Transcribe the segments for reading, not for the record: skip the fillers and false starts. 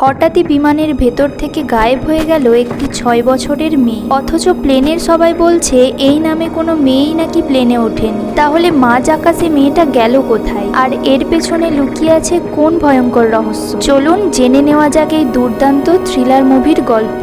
হঠাৎই বিমানের ভেতর থেকে গায়েব হয়ে গেল একটি 6 বছরের মেয়ে। অথচ প্লেনের সবাই বলছে এই নামে কোনো মেয়েই নাকি প্লেনে ওঠেনি। তাহলে মাঝ আকাশে মেয়েটা গেল কোথায়, আর এর পেছনে লুকিয়ে আছে কোন ভয়ঙ্কর রহস্য? চলুন জেনে নেওয়া যাক এই দুর্দান্ত থ্রিলার মুভির গল্প।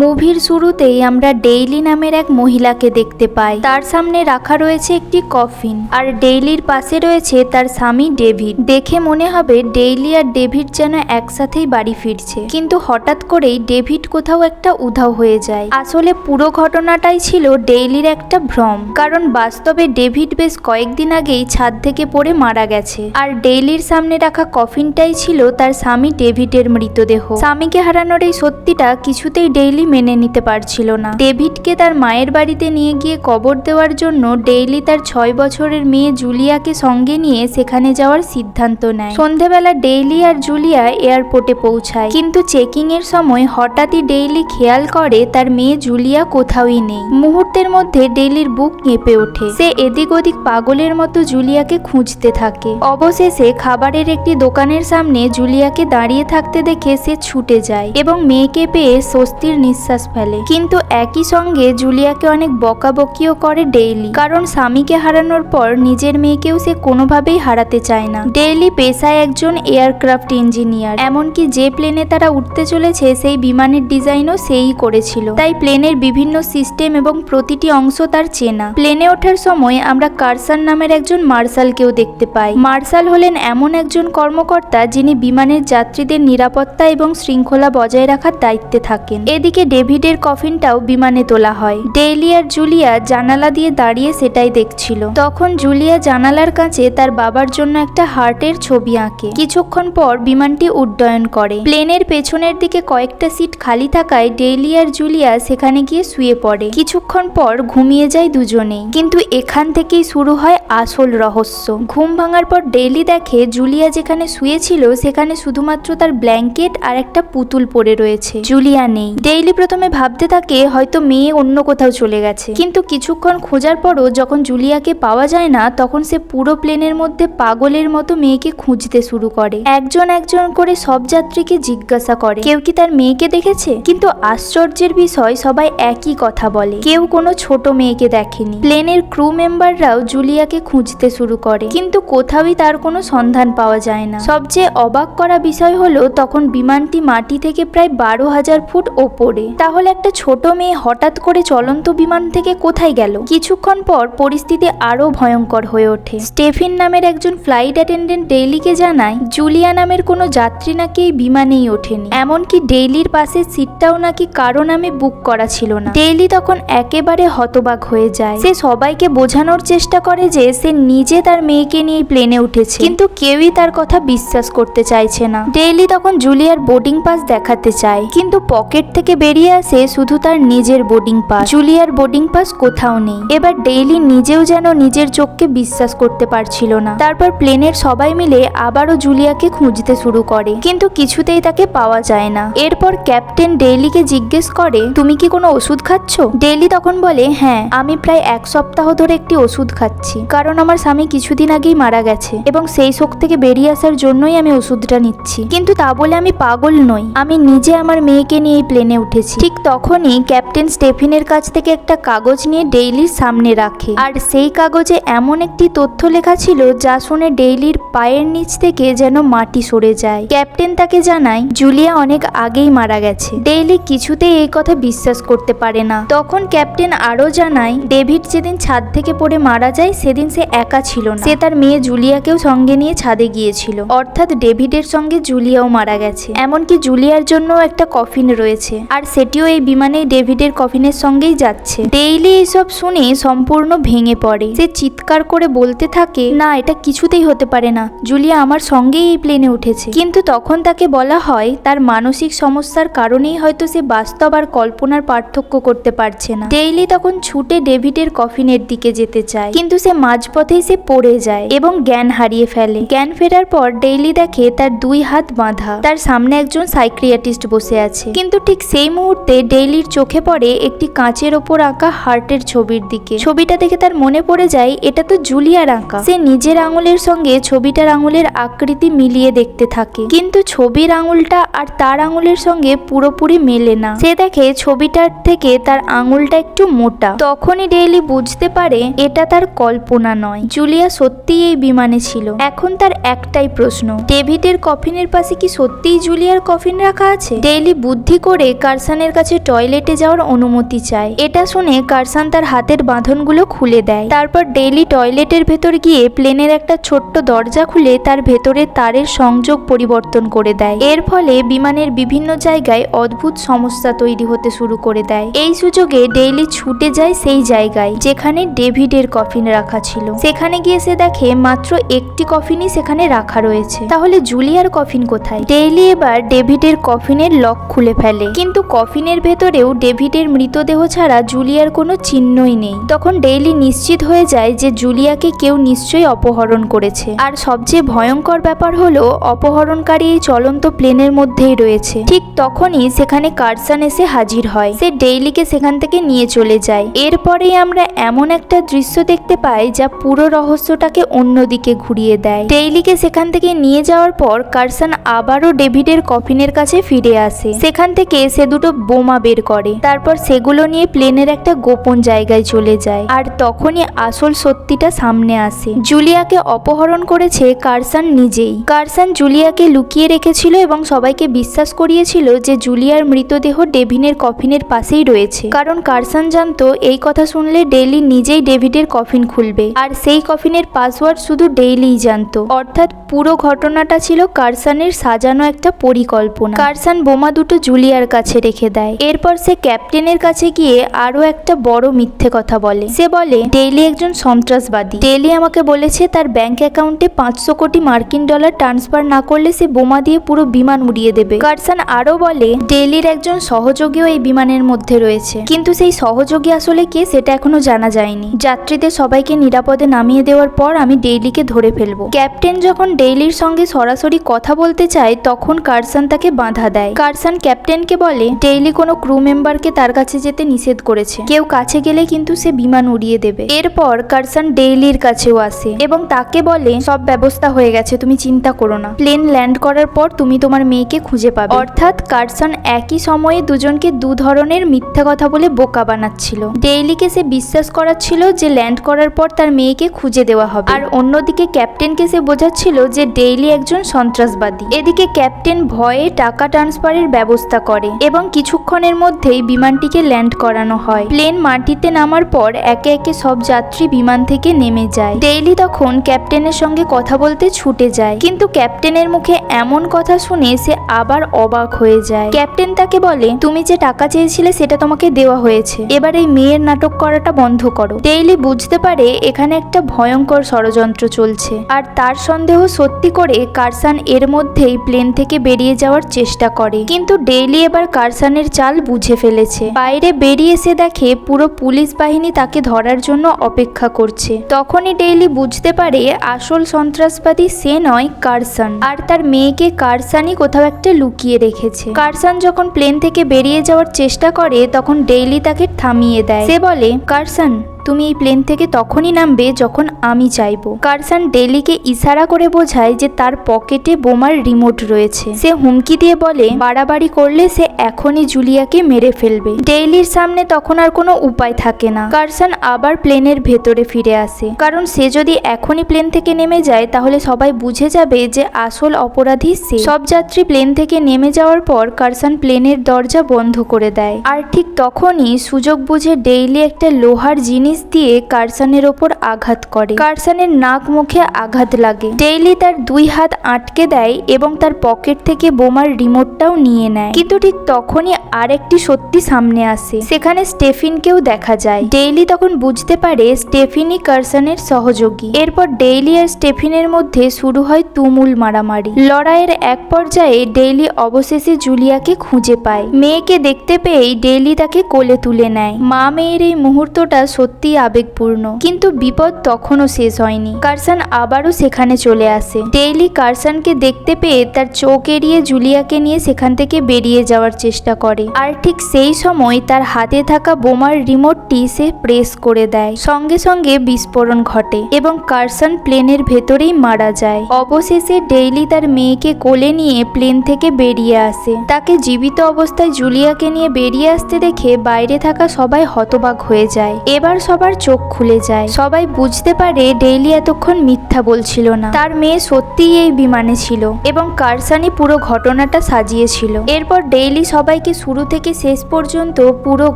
মুভির শুরুতেই আমরা ডেইলি নামের এক মহিলাকে দেখতে পাই। তার সামনে রাখা রয়েছে একটি কফিন, আর ডেইলির পাশে রয়েছে তার স্বামী ডেভিড। দেখে মনে হবে ডেইলি আর ডেভিড যেন একসাথেই বাড়ি ফিরছে, কিন্তু হঠাৎ করেই ডেভিড কোথাও একটা উধাও হয়ে যায়। আসলে পুরো ঘটনাটাই ছিল ডেইলির একটা ভ্রম, কারণ বাস্তবে ডেভিড বেশ কয়েকদিন আগেই ছাদ থেকে পড়ে মারা গেছে, আর ডেইলির সামনে রাখা কফিনটাই ছিল তার স্বামী ডেভিডের মৃতদেহ। স্বামীকে হারানোর এই সত্যিটা কিছুতেই ডেইলি মেনে নিতে পারছিল না। ডেভিডকে তার মায়ের বাড়িতে নিয়ে গিয়ে কবর দেওয়ার জন্য ডেইলি তার 6 বছরের মেয়ে জুলিয়াকে সঙ্গে নিয়ে সেখানে যাওয়ার সিদ্ধান্ত নেয়। সন্ধেবেলা ডেইলি আর জুলিয়া এয়ারপোর্টে পৌঁছায়, কিন্তু চেকিং এর সময় হঠাৎই ডেইলি খেয়াল করে তার মেয়ে জুলিয়া কোথাওই নেই। মুহূর্তের মধ্যে ডেইলির বুক কেঁপে ওঠে। সে এদিক ওদিক পাগলের মতো জুলিয়াকে খুঁজতে থাকে। অবশেষে খাবারের একটি দোকানের সামনে জুলিয়াকে দাঁড়িয়ে থাকতে দেখে সে ছুটে যায় এবং মেয়েকে পেয়ে স্বস্তির নিঃশ্বাস ফেলে। কিন্তু একই সঙ্গে জুলিয়াকে অনেক বকাবকিও করে ডেইলি, কারণ স্বামীকে হারানোর পর নিজের মেয়েকেও সে কোনোভাবেই হারাতে চায় না। ডেইলি পেশায় একজন এয়ারক্রাফট ইঞ্জিনিয়ার, এমনকি যে প্লেনে তারা উঠতে চলেছে সেই বিমানের ডিজাইনও সেই করেছিল, তাই প্লেনের বিভিন্ন সিস্টেম এবং প্রতিটি অংশ তার চেনা। প্লেনে ওঠার সময় আমরা কারসান নামের একজন মার্শালকেও দেখতে পাই। মার্শাল হলেন এমন একজন কর্মকর্তা যিনি বিমানের যাত্রীদের নিরাপত্তা এবং শৃঙ্খলা বজায় রাখার দায়িত্বে থাকেন। এদিকে ডেভিডের কফিনটাও বিমানে তোলা হয়। ডেইলি আর জুলিয়া জানালা দিয়ে দাঁড়িয়ে সেটাই দেখছিল। তখন জুলিয়া জানালার কাছে তার বাবার জন্য একটা হার্টের ছবি আঁকে। কিছুক্ষণ পর বিমানটি উড্ডয়ন করে। প্লেনের পেছনের দিকে কয়েকটা সিট খালি থাকায় ডেইলি আর জুলিয়া সেখানে গিয়ে শুয়ে পড়ে। কিছুক্ষণ পর ঘুমিয়ে যায় দুজনেই, কিন্তু এখান থেকেই শুরু হয় আসল রহস্য। ঘুম ভাঙার পর ডেইলি দেখে জুলিয়া যেখানে শুয়েছিল সেখানে শুধুমাত্র তার ব্ল্যাঙ্কেট আর একটা পুতুল পড়ে রয়েছে, জুলিয়া নেই। ডেইলি প্রথমে ভাবতে থাকে হয়তো মেয়ে অন্য কোথাও চলে গেছে, কিন্তু কিছুক্ষণ খোঁজার পরও যখন জুলিয়াকে পাওয়া যায় না তখন সে পুরো প্লেনের মধ্যে পাগলের মতো মেয়েকে খুঁজতে শুরু করে। একজন একজন করে সব যাত্রীকে জিজ্ঞাসা করে কেউ কি তার মেয়েকে দেখেছে, কিন্তু আশ্চর্যের বিষয় সবাই একই কথা বলে, কেউ কোনো ছোট মেয়েকে দেখেনি। প্লেনের ক্রু মেম্বাররাও জুলিয়াকে খুঁজতে শুরু করে, কিন্তু কোথাওই তার কোনো সন্ধান পাওয়া যায় না। সবচেয়ে অবাক করা বিষয় হলো তখন বিমানটি মাটি থেকে প্রায় 12,000 ফুট ওপরে। তাহলে একটা ছোট মেয়ে হঠাৎ করে চলন্ত বিমান থেকে কোথায় গেল? কিছুক্ষণ পর পরিস্থিতি আরো ভয়ঙ্কর হয়ে ওঠে। স্টেফিন নামের একজন ফ্লাইট অ্যাটেন্ডেন্ট ডেইলিকে জানায় জুলিয়া নামের কোনো যাত্রী নাকি এই বিমানেই ওঠেনি, এমনকি ডেইলির পাশের সিটটাও নাকি কারো নামে বুক করা ছিল না। ডেইলি তখন একেবারে হতবাক হয়ে যায়। সে সবাইকে বোঝানোর চেষ্টা করে যে সে নিজে তার মেয়েকে নিয়ে প্লেনে উঠেছে, কিন্তু কেউই তার কথা বিশ্বাস করতে চাইছে না। ডেইলি তখন জুলিয়ার বোর্ডিং পাস দেখাতে চায়, কিন্তু পকেট থেকে বেরিয়ে আসে শুধু তার নিজের বোর্ডিং পাস। জুলিয়ার বোর্ডিং পাস কোথাও নেই। এবার ডেইলি নিজেও যেন নিজের চোখকে বিশ্বাস করতে পারছিল না। তারপর প্লেনের সবাই মিলে আবারও জুলিয়াকে খুঁজতে শুরু করে, কিন্তু কিছুতেই তাকে পাওয়া যায় না। এরপর ক্যাপ্টেন ডেইলিকে জিজ্ঞেস করে তুমি কি কোনো ওষুধ খাচ্ছ? ডেইলি তখন বলে হ্যাঁ, আমি প্রায় 1 সপ্তাহ ধরে একটি ওষুধ খাচ্ছি, কারণ আমার স্বামী কিছুদিন আগেই মারা গেছে এবং সেই শোক থেকে বেরিয়ে আসার জন্যই আমি ওষুধটা নিচ্ছি। কিন্তু তা বলে আমি পাগল নই, আমি নিজে আমার মেয়েকে নিয়ে এই প্লেনে উঠেছি। ঠিক তখনই ক্যাপ্টেন স্টেফিনের কাছ থেকে একটা কাগজ নিয়ে ডেইলির সামনে রাখে, আর সেই কাগজে এমন একটি তথ্য লেখা ছিল যা শুনে ডেইলির পায়ের নিচ থেকে যেন মাটি সরে যায়। ক্যাপ্টেন তাকে জানায় জুলিয়া অনেক আগেই মারা গেছে। ডেইলি কিছুতেই এই কথা বিশ্বাস করতে পারে না। তখন ক্যাপ্টেন আরো জানায় ডেভিড যেদিন ছাদ থেকে পড়ে মারা যায় সেদিন সে একা ছিল না, সে তার মেয়ে জুলিয়াকেও সঙ্গে নিয়ে ছাদে গিয়েছিল, অর্থাৎ ডেভিডের সঙ্গে জুলিয়াও মারা গেছে। এমনকি জুলিয়ার জন্য একটা কফিন রয়েছে, আর সেটিও এই বিমানে ডেভিডের কফিনের সঙ্গেই যাচ্ছে। ডেইলি এইসব শুনে সম্পূর্ণ ভেঙে পড়ে। সে চিৎকার করে বলতে থাকে না, এটা কিছুতেই হতে পারে না, জুলিয়া আমার সঙ্গেই এই প্লেনে উঠেছে। কিন্তু তখন তাকে বলা হয় তার মানসিক সমস্যার কারণেই হয়তো সে বাস্তব আর কল্পনার পার্থক্য করতে পারছে না। ডেইলি তখন ছুটে ডেভিডের কফিনের দিকে যেতে চায়, কিন্তু সে মাঝপথেই সে পড়ে যায় এবং জ্ঞান হারিয়ে ফেলে। জ্ঞান ফেরার পর ডেইলি দেখে তার 2 হাত বাঁধা, তার সামনে একজন সাইকিয়াট্রিস্ট বসে আছে। কিন্তু ঠিক সেই মুহূর্তে ডেইলির চোখে পড়ে একটি কাঁচের ওপর আঁকা হার্টের ছবির দিকে। ছবিটা দেখে তার মনে পড়ে যায় এটা তো জুলিয়ার আঁকা। সে নিজের আঙুলের সঙ্গে ছবিটার আঙুলের আকৃতি মিলিয়ে দেখতে থাকে, কিন্তু ছবির আঙুলটা আর তার আঙুলের সঙ্গে পুরোপুরি মেলে না। সে দেখে ছবিটার থেকে তার আঙুলটা একটু মোটা। তখনই ডেইলি বুঝতে পারে এটা তার কল্পনা নয়, জুলিয়া সত্যিই এই বিমানে ছিল। এখন তার একটাই প্রশ্ন, ডেভিডের কফিনের পাশে কি সত্যিই জুলিয়ার কফিন রাখা আছে? ডেইলি বুদ্ধি করে কারসানের কাছে টয়লেটে যাওয়ার অনুমতি চায়। এটা শুনে কারসান তার হাতের বাঁধনগুলো খুলে দেয়। তারপর ডেইলি টয়লেটের ভেতর গিয়ে প্লেনের একটা ছোট্ট দরজা খুলে তার ভেতরে তারের সংযোগ পরিবর্তন করে দেয়। এর ফলে বিমানের বিভিন্ন জায়গায় অদ্ভুত সমস্যা তৈরি হতে শুরু করে দেয়। এই সুযোগে ডেইলি ছুটে যায় সেই জায়গায় যেখানে ডেভিডের কফিন রাখা ছিল। সেখানে গিয়ে সে দেখে মাত্র একটি কফিনই সেখানে রাখা রয়েছে। তাহলে জুলিয়ার কফিন কোথায়? ডেইলি এবার ডেভিডের কফিনের লক খুলে ফেলে, কিন্তু কফিনের ভেতরেও ডেভিডের মৃতদেহ ছাড়া জুলিয়ার কোনো চিহ্নই নেই। তখন ডেইলি নিশ্চিত হয়ে যায় যে জুলিয়াকে কেউ নিশ্চয়ই অপহরণ করেছে। আর সবচেয়ে ভয়ঙ্কর ব্যাপার হলো অপহরণকারী এই চলন্ত প্লেনের মধ্যেই রয়েছে। ঠিক তখনই সেখানে কারসান এসে হাজির হয়। সে ডেইলিকে সেখান থেকে নিয়ে চলে যায়। এরপরেই আমরা এমন একটা দৃশ্য দেখতে পাই যা পুরো রহস্যটাকে অন্যদিকে ঘুরিয়ে দেয়। ডেইলিকে সেখান থেকে নিয়ে যাওয়ার পর কারসান আবারও ডেভিডের কফিনের কাছে ফিরে আসে। সেখান থেকে সে দুটো বোমা বের করে, তারপর সেগুলো নিয়ে প্লেনের একটা গোপন জায়গায় চলে যায়। আর তখনই আসল সত্যিটা সামনে আসে, জুলিয়াকে অপহরণ করেছে কারসান নিজেই। কারসান জুলিয়াকে লুকিয়ে রেখেছিল এবং সবাইকে বিশ্বাস করিয়েছিল যে জুলিয়ার মৃতদেহ ডেভিনের কফিনের পাশেই রয়েছে, কারণ কারসান জানতো এই কথা শুনলে ডেইলি নিজেই ডেভিডের কফিন খুলবে, আর সেই কফিনের পাসওয়ার্ড শুধু ডেইলিই জানতো। অর্থাৎ পুরো ঘটনাটা ছিল কারসানের সাজানো একটা পরিকল্পনা। কারসান বোমা দুটো জুলিয়ার কাছে রেখে দেয়। এরপর সে ক্যাপ্টেনের কাছে গিয়ে আরো একটা বড় মিথ্যে কথা বলে। সে বলে ডেইলি একজন সন্ত্রাসবাদী। ডেইলি আমাকে বলেছে তার ব্যাংক অ্যাকাউন্টে 500 কোটি মার্কিন ডলার ট্রান্সফার না করলে সে বোমা দিয়ে পুরো বিমান উড়িয়ে দেবে। কারসান আরো বলে ডেইলির একজন সহযোগীও এই বিমানের মধ্যে রয়েছে, কিন্তু সেই সহযোগী আসলে কে সেটা এখনো জানা যায়নি। যাত্রীদের সবাইকে নিরাপদে নামিয়ে দেওয়ার পর আমি ডেইলিকে ধরে ফেলবো। ক্যাপ্টেন যখন ডেইলির সঙ্গে সরাসরি কথা বলতে চায় তখন কারসান তাকে বাধা দেয়। কারসান ক্যাপ্টেনকে বলে ডেইলি কোনো ক্রু মেম্বারকে তার কাছে যেতে নিষেধ করেছে, কেউ কাছে গেলে কিন্তু সে বিমান উড়িয়ে দেবে। এরপর কারসান ডেইলির কাছেও আসে এবং তাকে বলে সব ব্যবস্থা হয়ে গেছে, তুমি চিন্তা করো না, প্লেন ল্যান্ড করার পর তুমি তোমার মেয়েকে খুঁজে পাবে। অর্থাৎ কারসান একই সময়ে দুজনকে দু ধরনের মিথ্যা কথা বলে বোকা বানাচ্ছিল। ডেইলিকে সে বিশ্বাস করাচ্ছিল যে ল্যান্ড করার পর তার মেয়েকে খুঁজে দেওয়া হবে, আর অন্যদিকে ক্যাপ্টেনকে সে বোঝাচ্ছিল যে ডেইলি একজন সন্ত্রাসবাদী। এদিকে ক্যাপ্টেন ভয়ে টাকা ট্রান্সফারের ব্যবস্থা করে এবং কিছুক্ষণের মধ্যেই বিমানটিকে ল্যান্ড করানো হয়। প্লেন মাটিতে নামার পর একে একে সব যাত্রী বিমান থেকে নেমে যায়। ডেইলি তখন ক্যাপ্টেনের সঙ্গে কথা বলতে ছুটে যায়, কিন্তু ক্যাপ্টেনের মুখে এমন কথা শুনে সে আবার অবাক হয়ে যায়। ক্যাপ্টেন তাকে বলে তুমি যে টাকা চেয়েছিলে সেটা তোমাকে দেওয়া হয়েছে, এবার এই মেয়ের নাটক করাটা বন্ধ করো। ডেইলি বুঝতে পারে এখানে একটা ভয়ঙ্কর ষড়যন্ত্র চলছে, আর তার সন্দেহ সত্যি করে কারসান এর মধ্যেই প্লেন থেকে বেরিয়ে যাওয়ার চেষ্টা করে। কিন্তু ডেইলি এবার কারসানের চাল বুঝে ফেলেছে। বাইরে বেরিয়ে এসে দেখে পুরো পুলিশ বাহিনী তাকে ধরার জন্য অপেক্ষা করছে। তখনই ডেইলি বুঝতে পারে আসল সন্ত্রাসবাদী সে নয়, কারসান, আর তার মেয়েকে কারসানই কোথাও একটা লুকিয়ে রেখেছে। কারসান যখন প্লেন থেকে বেরিয়ে যাওয়ার চেষ্টা করে তখন ডেইলি তাকে থামিয়ে দেয়। সে বলে কারসান তুমি এই প্লেন থেকে তখনই নামবে যখন আমি চাইবো। কারসান ডেইলিকে ইশারা করে বোঝায় যে তার পকেটে বোমার রিমোট রয়েছে। সে হুমকি দিয়ে বলে বাড়াবাড়ি করলে সে এখনই জুলিয়াকে মেরে ফেলবে। ডেইলির সামনে তখন আর কোনো উপায় থাকে না। কারসান আবার প্লেনের ভেতরে ফিরে আসে, কারণ সে যদি এখনই প্লেন থেকে নেমে যায় তাহলে সবাই বুঝে যাবে যে আসল অপরাধী সে। সব যাত্রী প্লেন থেকে নেমে যাওয়ার পর কারসান প্লেনের দরজা বন্ধ করে দেয়, আর ঠিক তখনই সুযোগ বুঝে ডেইলি একটা লোহার জিনিস দিয়ে কারসানের ওপর আঘাত করে। কারসানের নাক মুখে আঘাত লাগে। ডেইলি তার 2 হাত আটকে দেয় এবং তার পকেট থেকে বোমার রিমোটটাও নিয়ে নেয়। কিন্তু ঠিক তখনই আরেকটি সত্যি সামনে আসে, সেখানে স্টেফিনকেও দেখা যায়। ডেইলি তখন বুঝতে পারে স্টেফিনই কারসানের সহযোগী। এরপর ডেইলি আর স্টেফিনের মধ্যে শুরু হয় তুমুল মারামারি। লড়াইয়ের এক পর্যায়ে ডেইলি অবশেষে জুলিয়াকে খুঁজে পায়। মেয়েকে দেখতে পেয়েই ডেইলি তাকে কোলে তুলে নেয়। মা মেয়ের এই মুহূর্তটা সত্যি সত্যিই আবেগপূর্ণ। কিন্তু বিপদ তখনও শেষ হয়নি। কার্সন আবারও সেখানে চলে আসে। ডেইলি কার্সনকে দেখতে পেয়ে তার চোখ এড়িয়ে জুলিয়াকে নিয়ে সেখান থেকে বেরিয়ে যাওয়ার চেষ্টা করে। আর ঠিক সেই সময় তার হাতে থাকা বোমার রিমোটটি সে প্রেস করে দেয়। সঙ্গে সঙ্গে বিস্ফোরণ ঘটে এবং কার্সন প্লেনের ভেতরেই মারা যায়। অবশেষে ডেইলি তার মেয়েকে কোলে নিয়ে প্লেন থেকে বেরিয়ে আসে। তাকে জীবিত অবস্থায় জুলিয়াকে নিয়ে বেরিয়ে আসতে দেখে বাইরে থাকা সবাই হতবাক হয়ে যায়। এবার সবার চোখ খুলে যায়। সবাই বুঝতে পারে ডেইলি এতক্ষণ মিথ্যা বলছিল না, তার মেয়ে সত্যিই এই বিমানে ছিল এবং কার্সানি পুরো ঘটনাটা সাজিয়েছিল। এরপর ডেইলি সবাইকে শুরু থেকে শেষ পর্যন্ত পুরো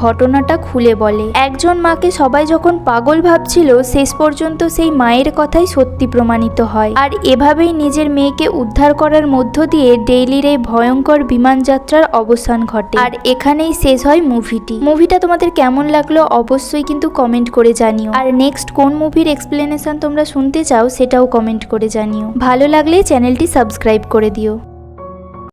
ঘটনাটা খুলে বলে। একজন মাকে সবাই যখন পাগল ভাবছিল, শেষ পর্যন্ত সেই মায়ের কথাই সত্যি প্রমাণিত হয়। আর এভাবেই নিজের মেয়েকে উদ্ধার করার মধ্য দিয়ে ডেইলির এই ভয়ঙ্কর বিমান যাত্রার অবসান ঘটে। আর এখানেই শেষ হয় মুভিটা তোমাদের কেমন লাগলো অবশ্যই কিন্তু কমেন্ট করে জানিও। আর নেক্সট কোন মুভির এক্সপ্লেনেশন তোমরা শুনতে চাও সেটাও কমেন্ট করে জানিও। ভালো লাগলে চ্যানেলটি সাবস্ক্রাইব করে দিও।